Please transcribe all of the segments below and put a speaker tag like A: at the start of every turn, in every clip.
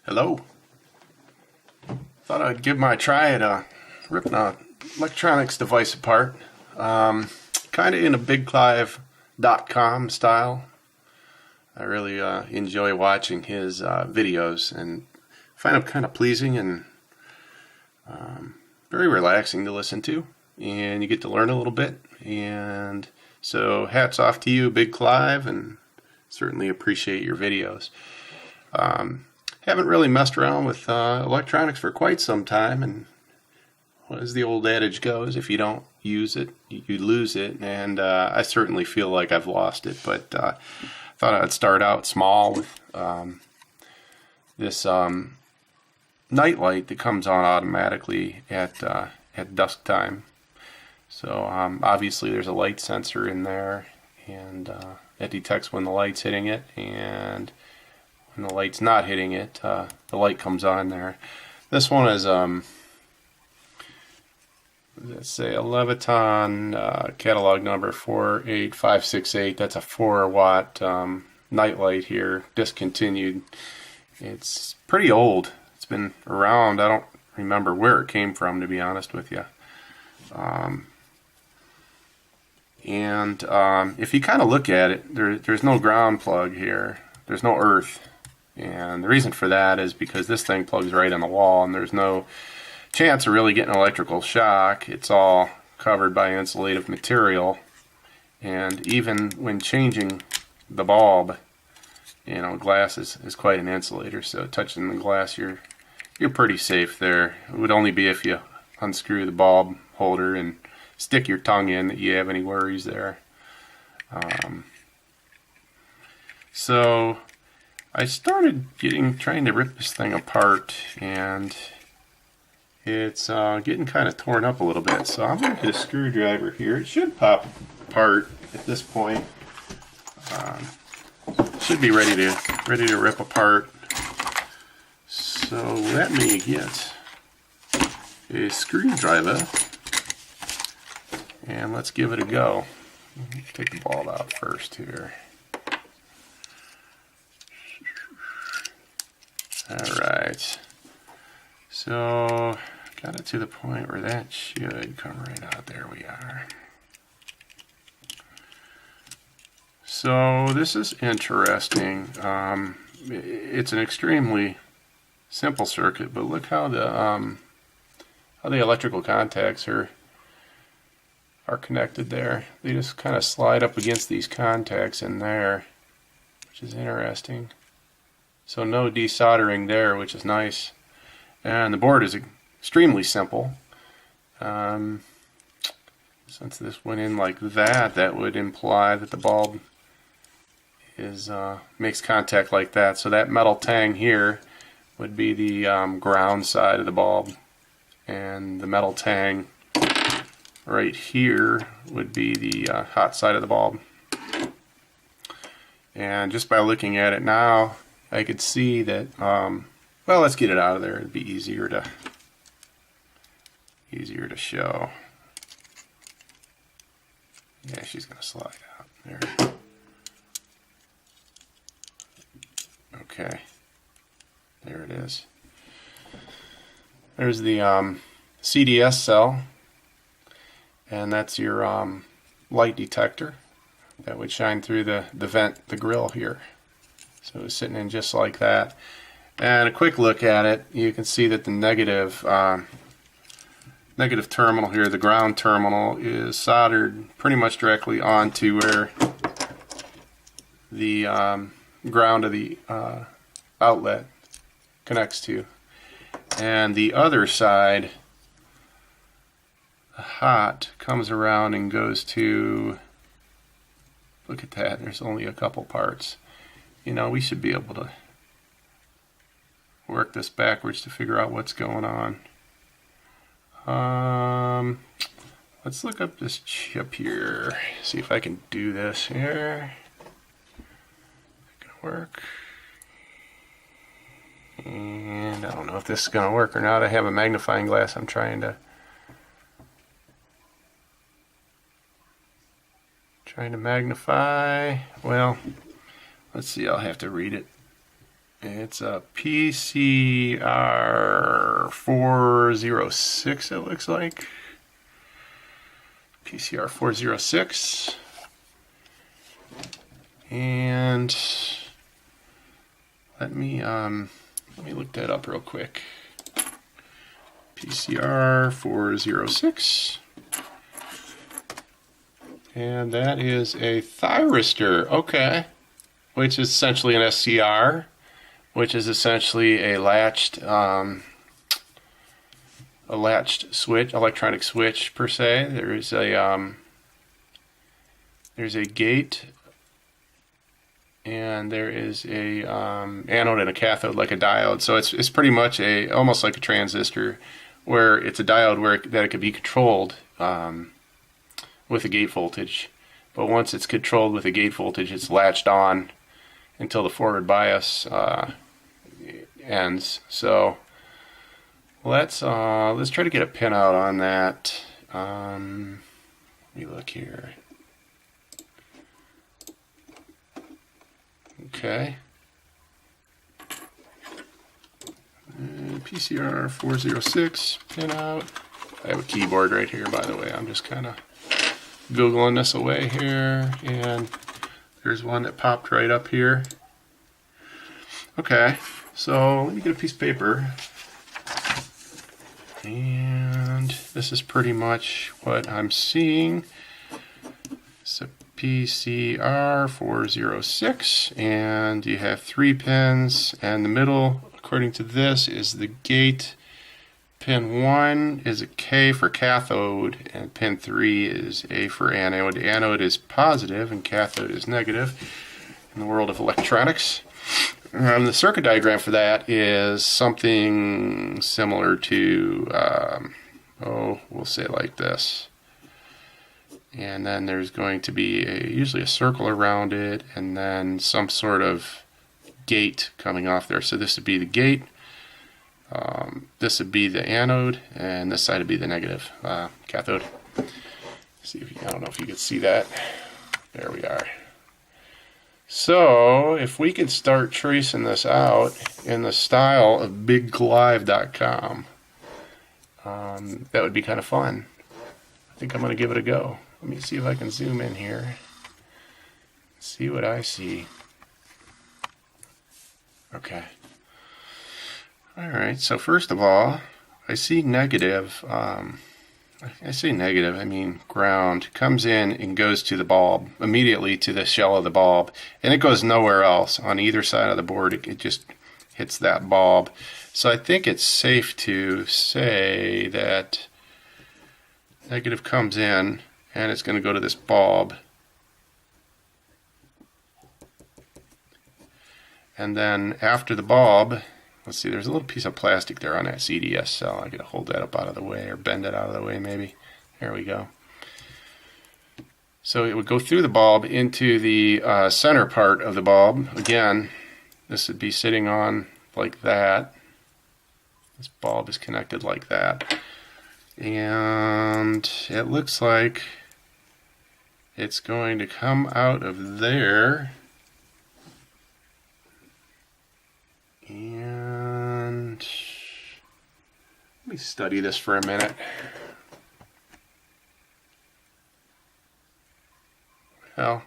A: Hello. Thought I'd give my try at ripping an electronics device apart. Kind of in a bigclivedotcom style. I really enjoy watching his videos and find them kind of pleasing and very relaxing to listen to. And you get to learn a little bit. And so hats off to you, Big Clive, and certainly appreciate your videos. Haven't really messed around with electronics for quite some time, and as the old adage goes, if you don't use it, you lose it, and I certainly feel like I've lost it, but thought I'd start out small with this Nightlight that comes on automatically at dusk time. So obviously there's a light sensor in there, and it detects when the light's hitting it, and when the light's not hitting it, the light comes on there. This one is, let's say, a Leviton catalog number 48568. That's a 4-watt Nightlight here, discontinued. It's pretty old. It's been around. I don't remember where it came from, to be honest with you. If you kind of look at it, there's no ground plug here. There's no earth. And the reason for that is because this thing plugs right on the wall, and there's no chance of really getting electrical shock. It's all covered by insulative material, and even when changing the bulb, you know, glass is quite an insulator, so touching the glass, you're pretty safe there. It would only be if you unscrew the bulb holder and stick your tongue in that you have any worries there. So I started trying to rip this thing apart, and it's getting kind of torn up a little bit. So I'm going to get a screwdriver here. It should pop apart at this point. Should be ready to rip apart. So let me get a screwdriver and let's give it a go. Take the bulb out first here. Alright, so got it to the point where that should come right out. There we are. So this is interesting. It's an extremely simple circuit, but look how the electrical contacts are connected there. They just kind of slide up against these contacts in there, which is interesting. So no desoldering there, which is nice. And the board is extremely simple. Since this went in like that, that would imply that the bulb makes contact like that. So that metal tang here would be the ground side of the bulb, and the metal tang right here would be the hot side of the bulb. And just by looking at it now, I could see that, well, let's get it out of there. It'd be easier to show. Yeah, she's going to slide out. There. Okay. There it is. There's the CDS cell, and that's your light detector that would shine through the vent, the grill here. So it's sitting in just like that. And a quick look at it, you can see that the negative terminal here, the ground terminal, is soldered pretty much directly onto where the ground of the outlet connects to. And the other side, the hot, comes around and goes to, look at that, there's only a couple parts. You know, we should be able to work this backwards to figure out what's going on. Let's look up this chip here. See if I can do this here. It's gonna work. And I don't know if this is gonna work or not. I have a magnifying glass. I'm trying to magnify. Well, let's see, I'll have to read it. It's a PCR 406, it looks like. PCR 406. And let me look that up real quick. PCR 406. And that is a thyristor, okay, which is essentially an SCR, which is essentially a latched switch, electronic switch per se. There's a gate, and there is a anode and a cathode, like a diode. So it's pretty much almost like a transistor, where it's a diode that it could be controlled with a gate voltage. But once it's controlled with a gate voltage, it's latched on until the forward bias ends. So let's try to get a pin out on that. Let me look here. Okay. PCR 406 pin out. I have a keyboard right here, by the way. I'm just kind of Googling this away here, and there's one that popped right up here. Okay, so let me get a piece of paper, and this is pretty much what I'm seeing. It's a PCR 406, and you have 3 pins, and the middle, according to this, is the gate. Pin 1 is a K for cathode, and pin 3 is A for anode. Anode is positive and cathode is negative in the world of electronics. The circuit diagram for that is something similar to, we'll say like this. And then there's going to be usually a circle around it, and then some sort of gate coming off there. So this would be the gate. This would be the anode, and this side would be the negative cathode. See if I don't know if you can see that. There we are. So if we could start tracing this out in the style of bigclivedotcom, that would be kind of fun. I think I'm going to give it a go. Let me see if I can zoom in here. See what I see. Okay. Alright, so first of all, I see negative, I say negative, I mean ground, comes in and goes to the bulb, immediately to the shell of the bulb, and it goes nowhere else. On either side of the board, it just hits that bulb. So I think it's safe to say that negative comes in, and it's going to go to this bulb. And then after the bulb, let's see, there's a little piece of plastic there on that CDS cell. I gotta hold that up out of the way, or bend it out of the way maybe. There we go. So it would go through the bulb into the center part of the bulb. Again, this would be sitting on like that. This bulb is connected like that. And it looks like it's going to come out of there. And let me study this for a minute. Well,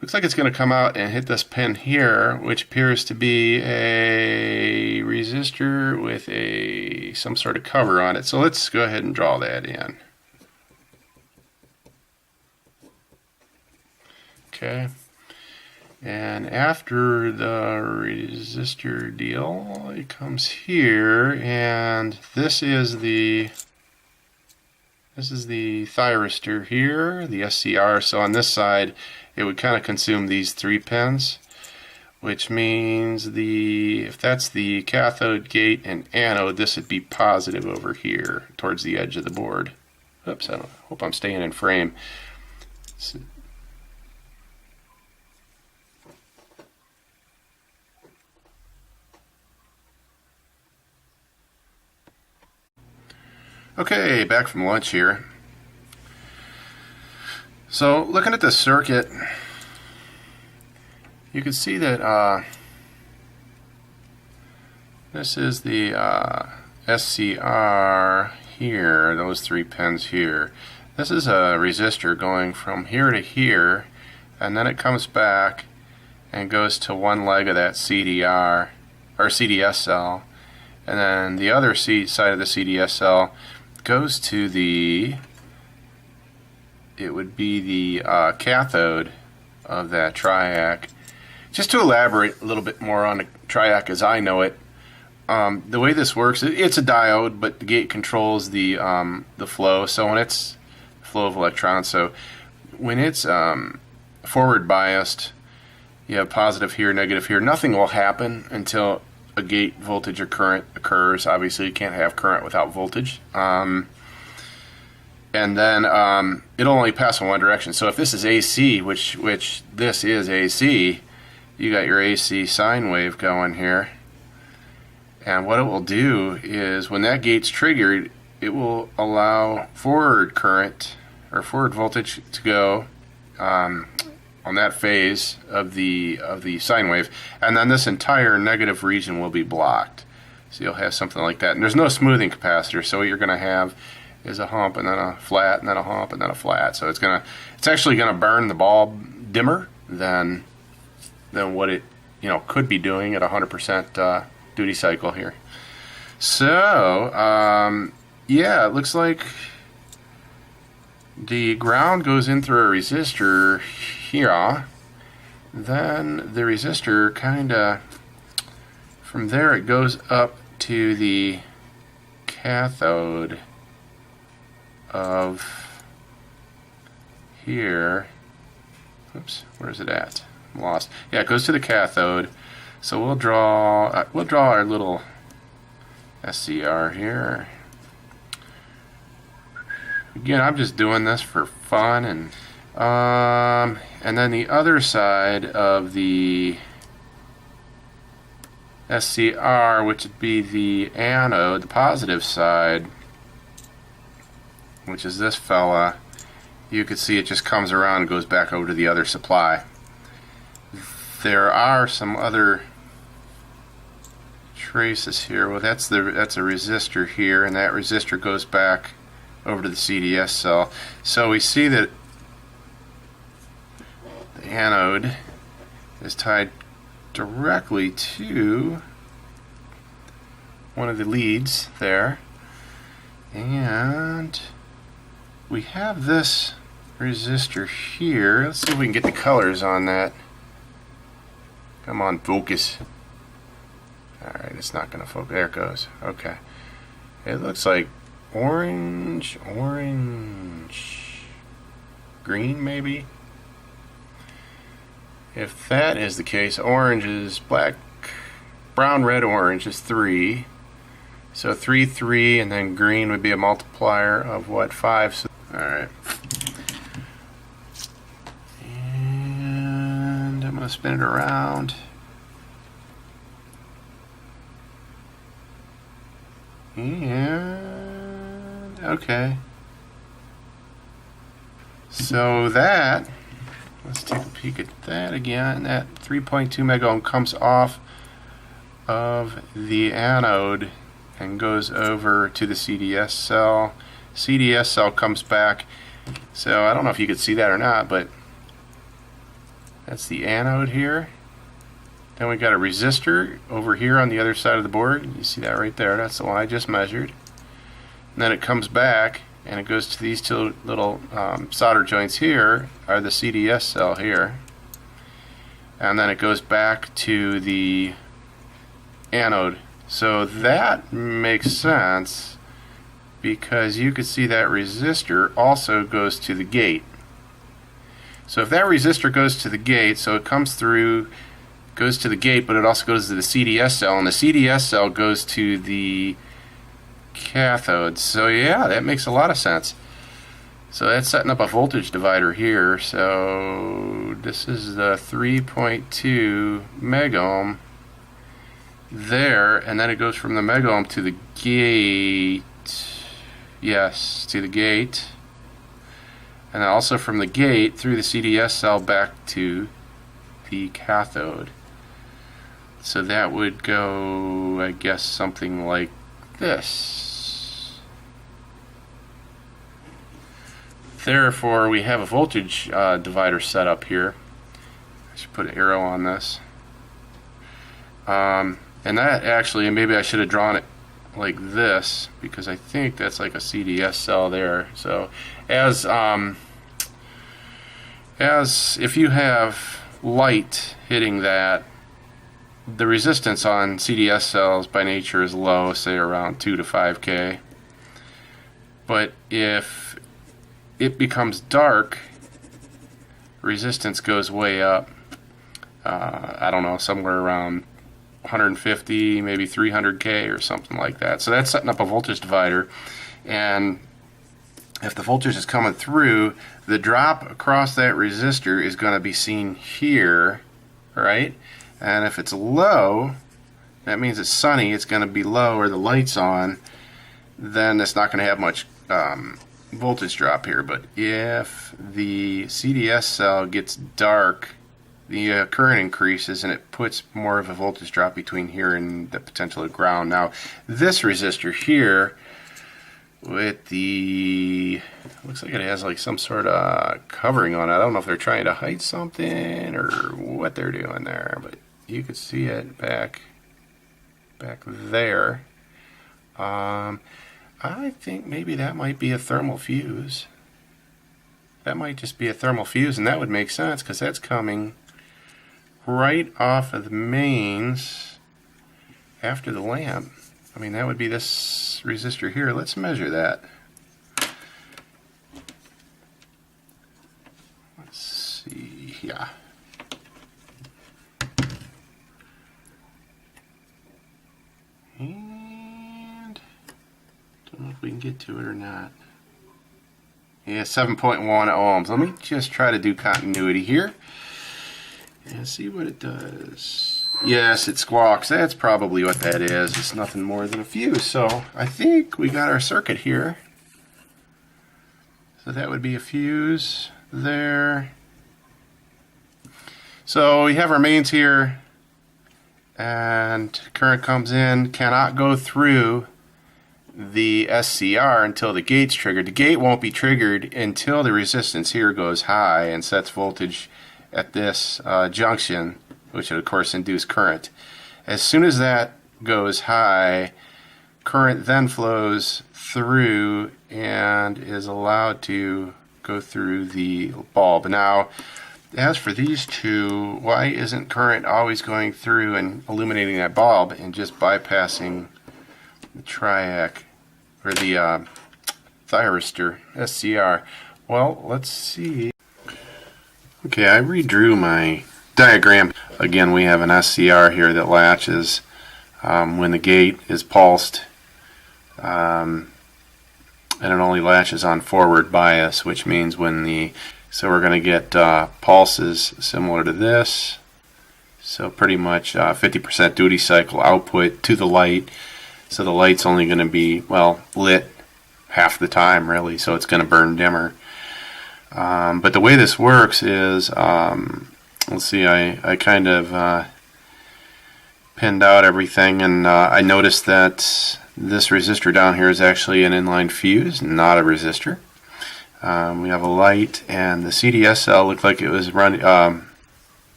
A: looks like it's going to come out and hit this pin here, which appears to be a resistor with some sort of cover on it. So let's go ahead and draw that in. Okay. And after the resistor deal, it comes here, and this is the thyristor here, the SCR. So on this side, it would kind of consume these 3 pins, which means if that's the cathode, gate, and anode, this would be positive over here towards the edge of the board. Oops, I hope I'm staying in frame. Okay, back from lunch here. So looking at this circuit, you can see that This is the SCR here, those 3 pins here. This is a resistor going from here to here, and then it comes back and goes to one leg of that CDR or CDS cell, and then the other side of the CDS cell goes to the, it would be the cathode of that triac. Just to elaborate a little bit more on the triac as I know it, the way this works, it's a diode, but the gate controls the flow. So when it's flow of electrons, so when it's forward biased, you have positive here, negative here. Nothing will happen until a gate voltage or current occurs. Obviously, you can't have current without voltage. And then it'll only pass in one direction. So if this is AC, which this is AC, you got your AC sine wave going here. And what it will do is when that gate's triggered, it will allow forward current or forward voltage to go on that phase of the sine wave, and then this entire negative region will be blocked. So you'll have something like that. And there's no smoothing capacitor, so what you're going to have is a hump and then a flat and then a hump and then a flat. So it's actually going to burn the bulb dimmer than what it could be doing at 100% duty cycle here. So yeah, it looks like the ground goes in through a resistor here. Then the resistor kinda from there it goes up to the cathode of here. Oops, where's it at? I'm lost. Yeah, it goes to the cathode. So we'll draw our little SCR here. Again, I'm just doing this for fun, and then the other side of the SCR, which would be the anode, the positive side, which is this fella, you can see it just comes around and goes back over to the other supply. There are some other traces here. Well, that's a resistor here, and that resistor goes back over to the CDS cell. So we see that the anode is tied directly to one of the leads there, and we have this resistor here. Let's see if we can get the colors on that. Come on, focus. Alright, it's not going to focus. There it goes. Okay. It looks like orange, green maybe? If that is the case, orange is black, brown, red, orange is 3. So 3, 3, and then green would be a multiplier of what, 5? So, alright. And I'm going to spin it around. And okay, so that, let's take a peek at that again. That 3.2 megohm comes off of the anode and goes over to the CDS cell. CDS cell comes back. So I don't know if you could see that or not, but that's the anode here. Then we got a resistor over here on the other side of the board. You see that right there? That's the one I just measured. And then it comes back and it goes to these two little solder joints here, are the CDS cell here. And then it goes back to the anode. So that makes sense because you could see that resistor also goes to the gate. So if that resistor goes to the gate, so it comes through, goes to the gate, but it also goes to the CDS cell, and the CDS cell goes to the cathode. So yeah, that makes a lot of sense. So that's setting up a voltage divider here. So this is the 3.2 megohm there, and then it goes from the megohm to the gate. Yes, to the gate. And then also from the gate through the CDS cell back to the cathode. So that would go, I guess, something like this. Therefore, we have a voltage divider set up here. I should put an arrow on this. And that actually, maybe I should have drawn it like this, because I think that's like a CDS cell there. So as if you have light hitting that, the resistance on CDS cells by nature is low, say around 2 to 5K. But if it becomes dark, resistance goes way up. I don't know, somewhere around 150, maybe 300K or something like that. So that's setting up a voltage divider. And if the voltage is coming through, the drop across that resistor is going to be seen here, right? And if it's low, that means it's sunny, it's going to be low, or the light's on, then it's not going to have much voltage drop here. But if the CDS cell gets dark, the current increases and it puts more of a voltage drop between here and the potential ground. Now, this resistor here, with the, looks like it has like some sort of covering on it. I don't know if they're trying to hide something or what they're doing there, but you can see it back there. I think maybe that might be a thermal fuse. That might just be a thermal fuse, and that would make sense because that's coming right off of the mains after the lamp. I mean, that would be this resistor here. Let's measure that. Let's see. Yeah. And don't know if we can get to it or not. Yeah, 7.1 ohms. Let me just try to do continuity here and see what it does. Yes, it squawks. That's probably what that is. It's nothing more than a fuse. So I think we got our circuit here. So that would be a fuse there. So we have our mains here, and current comes in, cannot go through the SCR until the gate's triggered. The gate won't be triggered until the resistance here goes high and sets voltage at this junction, which would of course induce current. As soon as that goes high, current then flows through and is allowed to go through the bulb. Now, as for these two, why isn't current always going through and illuminating that bulb and just bypassing the triac or the thyristor SCR? Well, let's see. Okay, I redrew my diagram. Again, we have an SCR here that latches when the gate is pulsed, and it only latches on forward bias, which means when the, so we're going to get pulses similar to this. So pretty much 50% duty cycle output to the light. So the light's only going to be, well, lit half the time really, so it's going to burn dimmer. But the way this works is, let's see, I kind of pinned out everything, and I noticed that this resistor down here is actually an inline fuse, not a resistor. We have a light, and the CDS cell looked like it was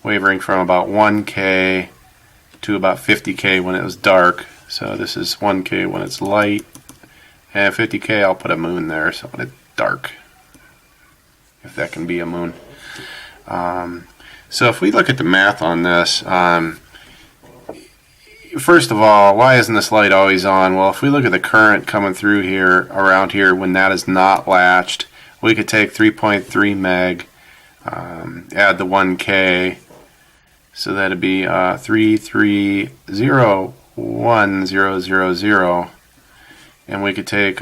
A: wavering from about 1K to about 50K when it was dark. So this is 1K when it's light, and 50K I'll put a moon there, so when it's dark, if that can be a moon. So if we look at the math on this, first of all, why isn't this light always on? Well, if we look at the current coming through here, around here, when that is not latched, we could take 3.3 meg, add the 1K, so that'd be 3301000, and we could take,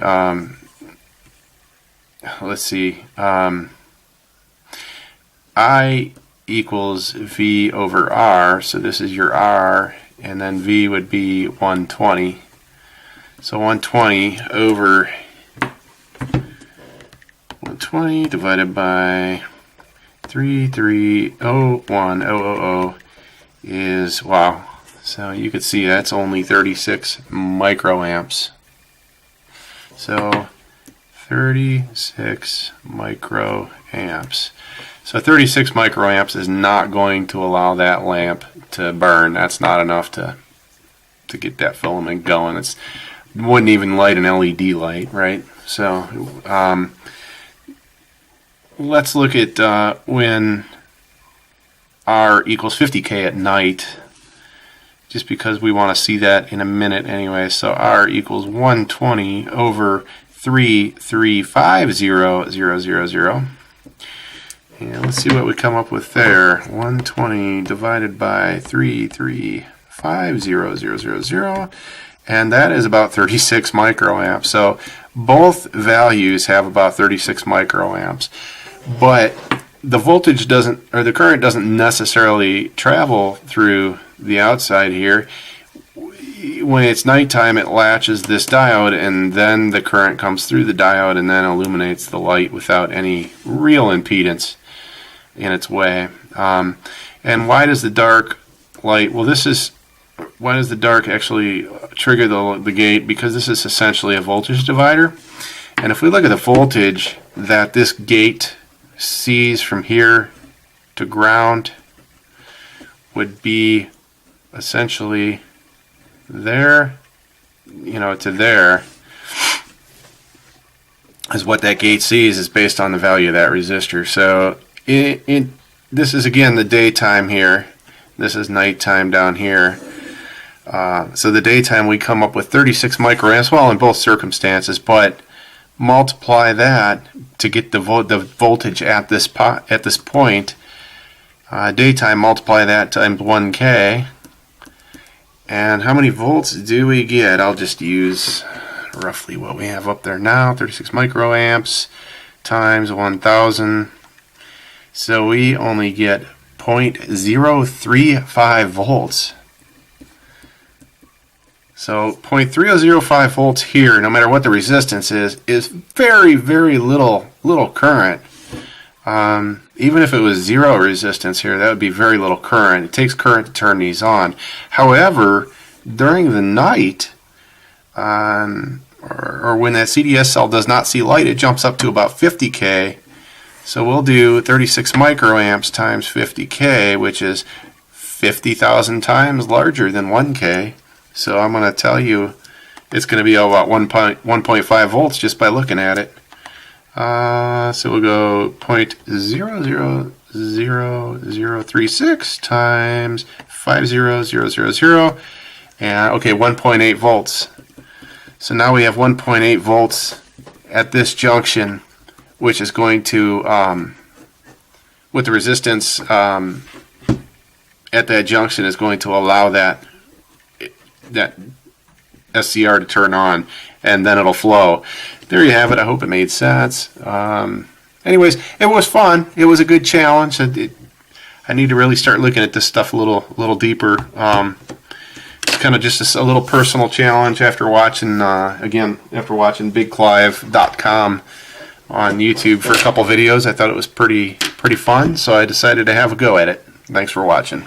A: let's see, I equals V over R, so this is your R, and then V would be 120. So 120 over 120 divided by 3301000 is, wow, so you can see that's only 36 microamps. So 36 microamps. So 36 microamps is not going to allow that lamp to burn. That's not enough to get that filament going. It wouldn't even light an LED light, right? So let's look at when R equals 50K at night, just because we want to see that in a minute anyway. So R equals 120 over 3350000. And let's see what we come up with there. 120 divided by 3350000, and that is about 36 microamps. So both values have about 36 microamps, but the voltage doesn't, or the current doesn't necessarily travel through the outside here. When it's nighttime, it latches this diode, and then the current comes through the diode and then illuminates the light without any real impedance in its way. And why does the dark light, well, why does the dark actually trigger the gate? Because this is essentially a voltage divider. And if we look at the voltage that this gate sees from here to ground, would be essentially there, to there, is what that gate sees, is based on the value of that resistor. So this is again the daytime here, this is nighttime down here. So the daytime we come up with 36 microamps, well, in both circumstances, but multiply that to get the voltage at this point. Daytime, multiply that times 1K, and how many volts do we get? I'll just use roughly what we have up there now, 36 microamps times 1000. So we only get 0.035 volts. So 0.3005 volts here, no matter what the resistance is very, very little current. Even if it was zero resistance here, that would be very little current. It takes current to turn these on. However, during the night, or when that CDS cell does not see light, it jumps up to about 50K. So we'll do 36 microamps times 50K, which is 50,000 times larger than 1K. So I'm going to tell you it's going to be about 1.5 volts just by looking at it. So we'll go 0.000036 times 50000, and okay, 1.8 volts. So now we have 1.8 volts at this junction, which is going to, with the resistance at that junction, is going to allow that SCR to turn on, and then it'll flow. There you have it. I hope it made sense. Anyways, it was fun. It was a good challenge. I need to really start looking at this stuff a little deeper. It's kind of just a little personal challenge after watching, after watching bigclivedotcom on YouTube for a couple videos. I thought it was pretty fun, so I decided to have a go at it. Thanks for watching.